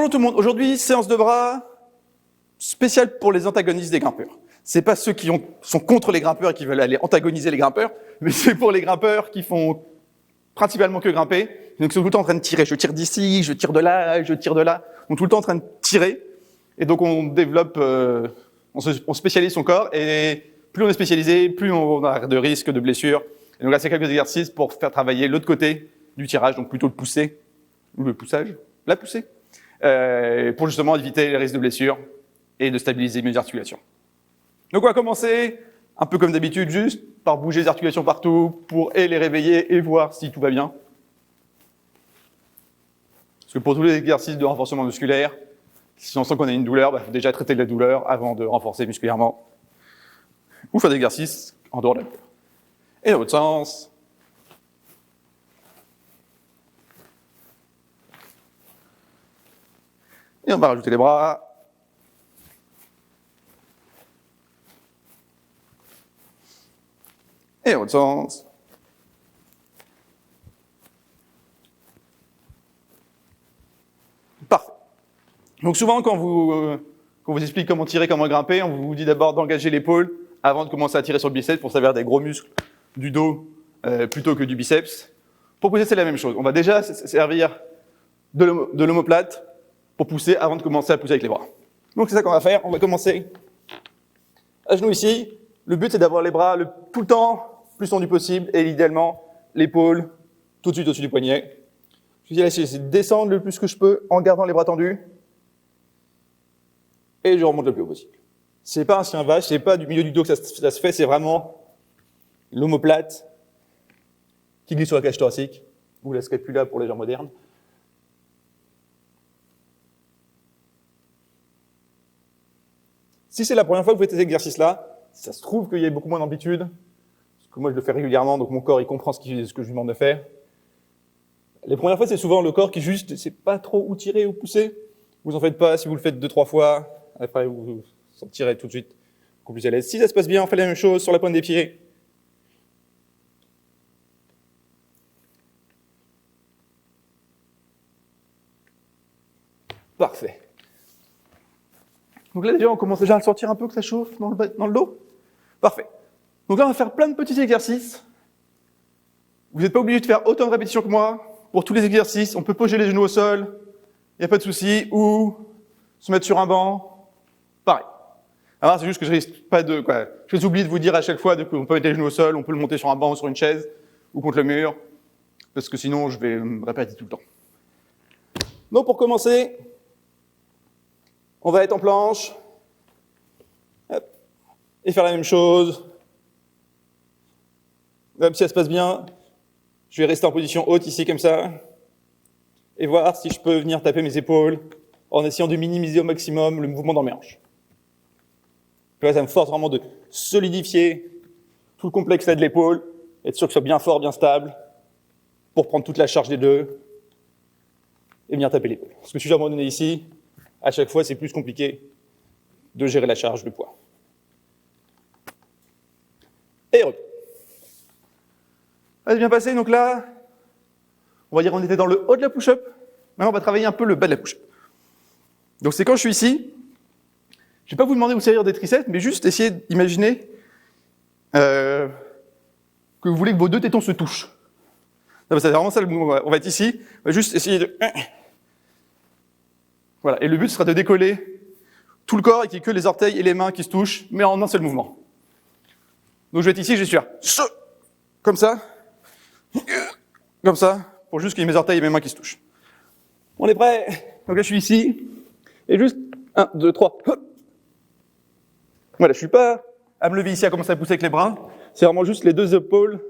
Bonjour tout le monde, aujourd'hui séance de bras spéciale pour les antagonistes des grimpeurs. C'est pas ceux qui sont contre les grimpeurs et qui veulent aller antagoniser les grimpeurs, mais c'est pour les grimpeurs qui font principalement que grimper, donc sont tout le temps en train de tirer. Je tire d'ici, je tire de là, je tire de là, on est tout le temps en train de tirer, et donc on développe, on spécialise son corps, et plus on est spécialisé, plus on a de risques de blessures. Et donc là, c'est quelques exercices pour faire travailler l'autre côté du tirage, donc plutôt le pousser, ou le poussage, la poussée, pour justement éviter les risques de blessures et de stabiliser mes articulations. Donc on va commencer, un peu comme d'habitude, juste par bouger les articulations partout pour les réveiller et voir si tout va bien. Parce que pour tous les exercices de renforcement musculaire, si on sent qu'on a une douleur, il faut déjà traiter la douleur avant de renforcer musculairement. Ou faire des exercices en dehors de la douleur. Et dans l'autre sens. Et on va rajouter les bras. Et dans l'autre sens. Parfait. Donc souvent, quand on vous explique comment tirer, comment grimper, on vous dit d'abord d'engager l'épaule avant de commencer à tirer sur le biceps pour servir des gros muscles du dos plutôt que du biceps. Pour pousser, c'est la même chose. On va déjà servir de l'omoplate pour pousser avant de commencer à pousser avec les bras. Donc c'est ça qu'on va faire. On va commencer à genoux ici. Le but, c'est d'avoir les bras tout le temps plus tendu possible et idéalement l'épaule tout de suite au-dessus du poignet. Je vais essayer de descendre le plus que je peux en gardant les bras tendus et je remonte le plus haut possible. C'est pas un chien vache, c'est pas du milieu du dos que ça se fait, c'est vraiment l'omoplate qui glisse sur la cage thoracique ou la scapula pour les gens modernes. Si c'est la première fois que vous faites ces exercices-là, ça se trouve qu'il y a beaucoup moins d'amplitude, parce que moi je le fais régulièrement, donc mon corps il comprend ce que je lui demande de faire. Les premières fois, c'est souvent le corps qui juste, c'est pas trop où tirer ou pousser. Vous en faites pas, si vous le faites 2-3 fois, après vous sentirez tout de suite beaucoup plus à l'aise. Si ça se passe bien, on fait la même chose sur la pointe des pieds. Parfait. Donc là déjà, on commence déjà à le sentir un peu que ça chauffe dans le dos. Parfait. Donc là, on va faire plein de petits exercices. Vous n'êtes pas obligé de faire autant de répétitions que moi. Pour tous les exercices, on peut poser les genoux au sol, il n'y a pas de souci, ou se mettre sur un banc, pareil. Alors c'est juste que je risque pas de, je vais oublier de vous dire à chaque fois qu'on peut mettre les genoux au sol, on peut le monter sur un banc ou sur une chaise, ou contre le mur, parce que sinon je vais me répéter tout le temps. Donc pour commencer, on va être en planche, hop, et faire la même chose. Même si ça se passe bien, je vais rester en position haute ici comme ça, et voir si je peux venir taper mes épaules en essayant de minimiser au maximum le mouvement dans mes hanches. Là, ça me force vraiment de solidifier tout le complexe là de l'épaule, être sûr que ce soit bien fort, bien stable, pour prendre toute la charge des deux, et venir taper l'épaule. Parce que si j'abandonne ici, à chaque fois, c'est plus compliqué de gérer la charge, le poids. Et retour. Ça s'est bien passé, donc là, on va dire qu'on était dans le haut de la push-up. Maintenant, on va travailler un peu le bas de la push-up. Donc c'est quand je suis ici, je ne vais pas vous demander de vous servir des triceps, mais juste essayer d'imaginer que vous voulez que vos deux tétons se touchent. C'est vraiment ça le mouvement. On va être ici, on va juste essayer de... Voilà, et le but sera de décoller tout le corps et qu'il n'y ait que les orteils et les mains qui se touchent, mais en un seul mouvement. Donc je vais être ici, je vais faire comme ça, pour juste qu'il y ait mes orteils et mes mains qui se touchent. On est prêt? Donc là je suis ici, et juste 1, 2, 3, hop. Voilà, je suis pas à me lever ici à commencer à pousser avec les bras, c'est vraiment juste les deux épaules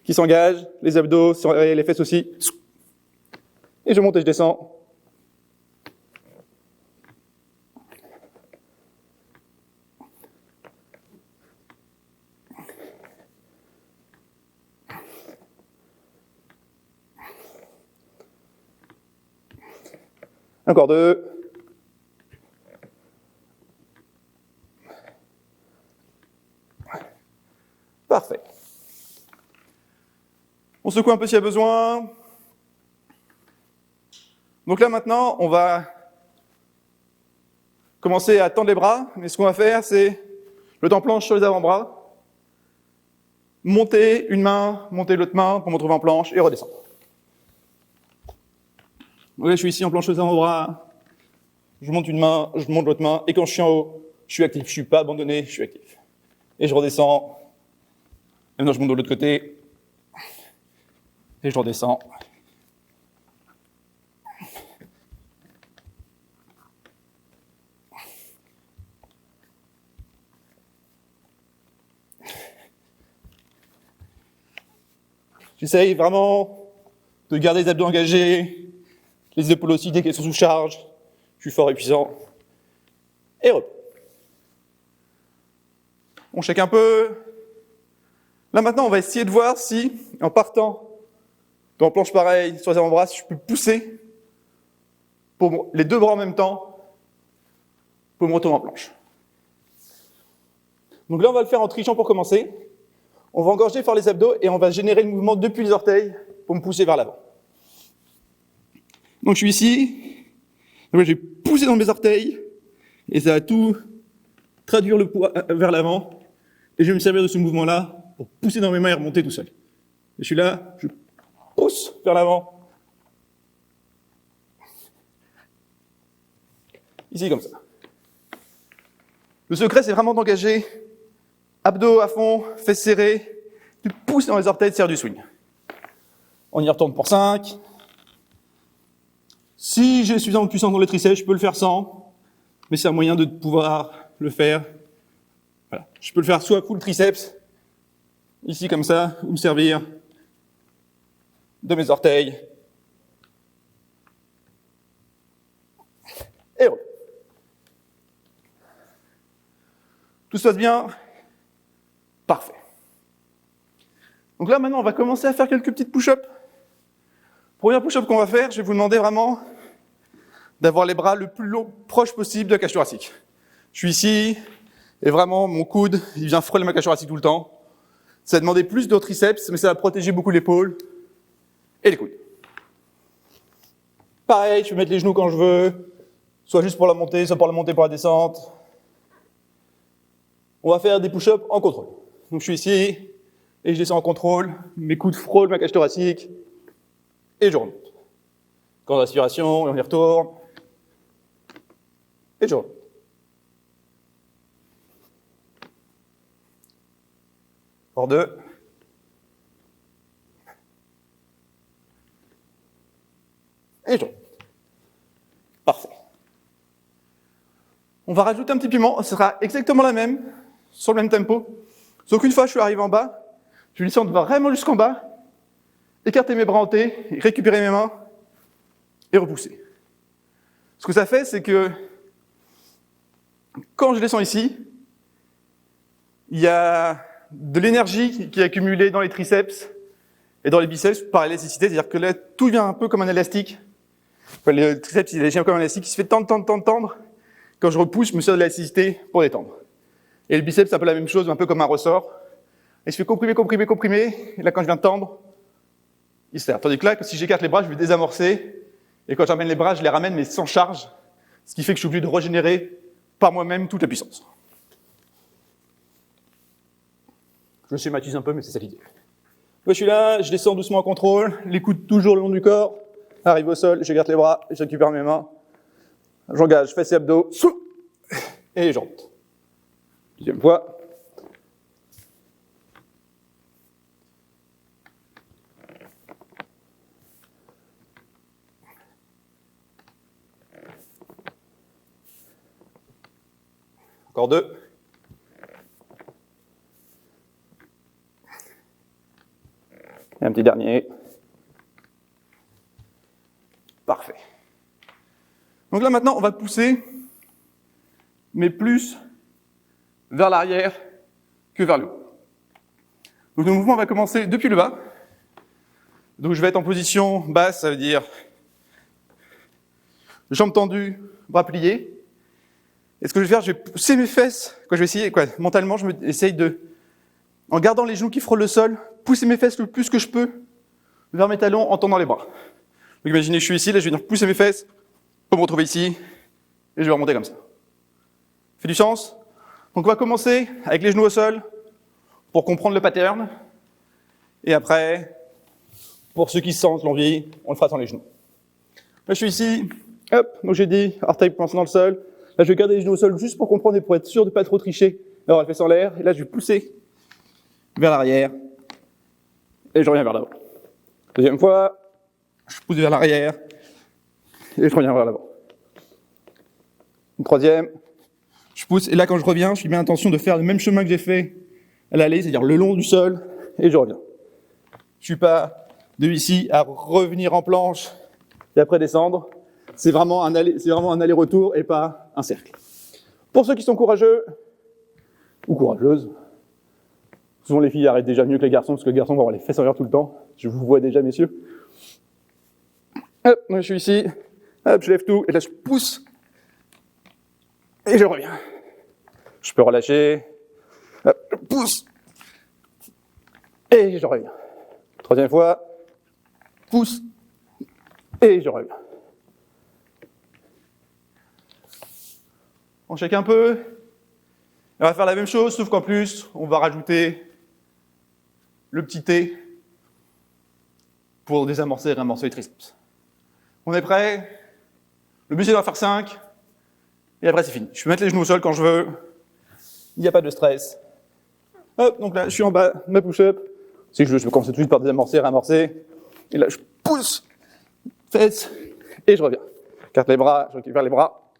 qui s'engagent, les abdos, et les fesses aussi. Et je monte et je descends. Encore 2. Parfait. On secoue un peu s'il y a besoin. Donc là maintenant, on va commencer à tendre les bras, mais ce qu'on va faire, c'est le temps planche sur les avant-bras, monter une main, monter l'autre main pour me retrouver en planche et redescendre. Donc là, je suis ici en planche sur les avant-bras, je monte une main, je monte l'autre main, et quand je suis en haut, je suis actif, je ne suis pas abandonné, je suis actif. Et je redescends, et maintenant je monte de l'autre côté, et je redescends. J'essaye vraiment de garder les abdos engagés, les épaules aussi dès qu'elles sont sous charge. Je suis fort et puissant. Et repos. On check un peu. Là maintenant, on va essayer de voir si, en partant dans planche pareille, sur les avant-bras, si je peux pousser pour les deux bras en même temps pour me retourner en planche. Donc là, on va le faire en trichant pour commencer. On va engorger fort les abdos et on va générer le mouvement depuis les orteils pour me pousser vers l'avant. Donc je suis ici, donc je vais pousser dans mes orteils et ça va tout traduire le poids vers l'avant. Et je vais me servir de ce mouvement-là pour pousser dans mes mains et remonter tout seul. Et je suis là, je pousse vers l'avant. Ici comme ça. Le secret, c'est vraiment d'engager abdos à fond, fesses serrées, tu pousses dans les orteils, serre du swing. On y retourne pour 5. Si j'ai suffisamment de puissance dans les triceps, je peux le faire sans, mais c'est un moyen de pouvoir le faire. Voilà. Je peux le faire soit full triceps, ici comme ça, ou me servir de mes orteils. Et voilà. Tout se passe bien. Parfait. Donc là, maintenant, on va commencer à faire quelques petites push-ups. Première push-up qu'on va faire, je vais vous demander vraiment d'avoir les bras le plus proche possible de la cage thoracique. Je suis ici, et vraiment, mon coude, il vient frôler ma cage thoracique tout le temps. Ça va demander plus de triceps, mais ça va protéger beaucoup l'épaule et les coudes. Pareil, je peux mettre les genoux quand je veux, soit juste pour la montée, soit pour la montée pour la descente. On va faire des push-ups en contrôle. Donc je suis ici, et je descends en contrôle, mes coudes frôlent ma cage thoracique, et je remonte. Grande respiration, et on y retourne, et je remonte. Encore 2. Et je remonte. Parfait. On va rajouter un petit piment, ce sera exactement la même, sur le même tempo. Sauf qu'une fois que je suis arrivé en bas, je vais descendre vraiment jusqu'en bas, écarter mes bras en T, récupérer mes mains, et repousser. Ce que ça fait, c'est que quand je descends ici, il y a de l'énergie qui est accumulée dans les triceps et dans les biceps par l'élasticité, c'est-à-dire que là, tout vient un peu comme un élastique. Enfin, le triceps, il est léger comme un élastique, il se fait tendre. Quand je repousse, je me sers de l'élasticité pour détendre. Et le biceps, c'est un peu la même chose, un peu comme un ressort. Il se fait comprimer, et là, quand je viens de tendre, il se serre. Tandis que là, si j'écarte les bras, je vais désamorcer, et quand j'amène les bras, je les ramène, mais sans charge, ce qui fait que je suis obligé de régénérer par moi-même toute la puissance. Je schématise un peu, mais c'est ça l'idée. Moi, je suis là, je descends doucement en contrôle, les coudes toujours le long du corps, arrive au sol, j'écarte les bras, je récupère mes mains, j'engage fesses et abdos, et je remonte. Deuxième fois. Encore 2. Et un petit dernier. Parfait. Donc là maintenant, on va pousser, mais plus vers l'arrière que vers le haut. Donc le mouvement va commencer depuis le bas. Donc je vais être en position basse, ça veut dire jambes tendues, bras pliés. Et ce que je vais faire, je vais pousser mes fesses. Quand je vais essayer, mentalement, je essaye de, en gardant les genoux qui frôlent le sol, pousser mes fesses le plus que je peux vers mes talons en tendant les bras. Donc imaginez que je suis ici, là je vais venir pousser mes fesses pour me retrouver ici, et je vais remonter comme ça. Fait du sens? Donc on va commencer avec les genoux au sol pour comprendre le pattern. Et après, pour ceux qui sentent l'envie, on le fera sans les genoux. Là, je suis ici. Hop, donc j'ai dit, orteil pour l'instant dans le sol. Là, je vais garder les genoux au sol juste pour comprendre et pour être sûr de ne pas trop tricher. Alors, elle fait sans l'air. Et là, je vais pousser vers l'arrière. Et je reviens vers l'avant. Deuxième fois, je pousse vers l'arrière. Et je reviens vers l'avant. Une troisième, je pousse. Et là, quand je reviens, je suis bien intention de faire le même chemin que j'ai fait à l'aller, c'est-à-dire le long du sol. Et je reviens. Je suis pas de ici à revenir en planche et après descendre. C'est vraiment un aller-retour et pas un cercle. Pour ceux qui sont courageux, ou courageuses, souvent les filles arrêtent déjà mieux que les garçons, parce que les garçons vont avoir les fesses en l'air tout le temps. Je vous vois déjà, messieurs. Hop, moi je suis ici. Hop, je lève tout, et là je pousse. Et je reviens. Je peux relâcher. Hop, je pousse. Et je reviens. Troisième fois. Pousse. Et je reviens. On check un peu. On va faire la même chose, sauf qu'en plus, on va rajouter le petit T pour désamorcer et réamorcer les triceps. On est prêt? Le but c'est d'en faire 5. Et après c'est fini. Je peux mettre les genoux au sol quand je veux. Il n'y a pas de stress. Hop, donc là, je suis en bas, ma push-up. Si je veux, je peux commencer tout de suite par désamorcer, réamorcer. Et là, je pousse, fesses, et je reviens. Carte les bras, je récupère les bras.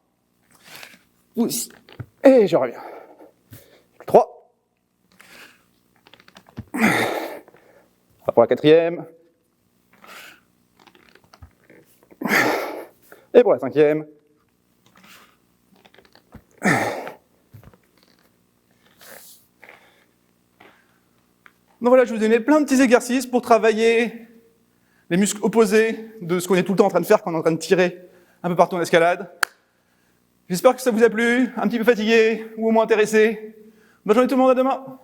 Pousse, et je reviens. 3. Pour la quatrième. Et pour la cinquième. Donc voilà, je vous ai donné plein de petits exercices pour travailler les muscles opposés de ce qu'on est tout le temps en train de faire quand on est en train de tirer un peu partout en escalade. J'espère que ça vous a plu, un petit peu fatigué ou au moins intéressé. Bonne journée tout le monde, à demain.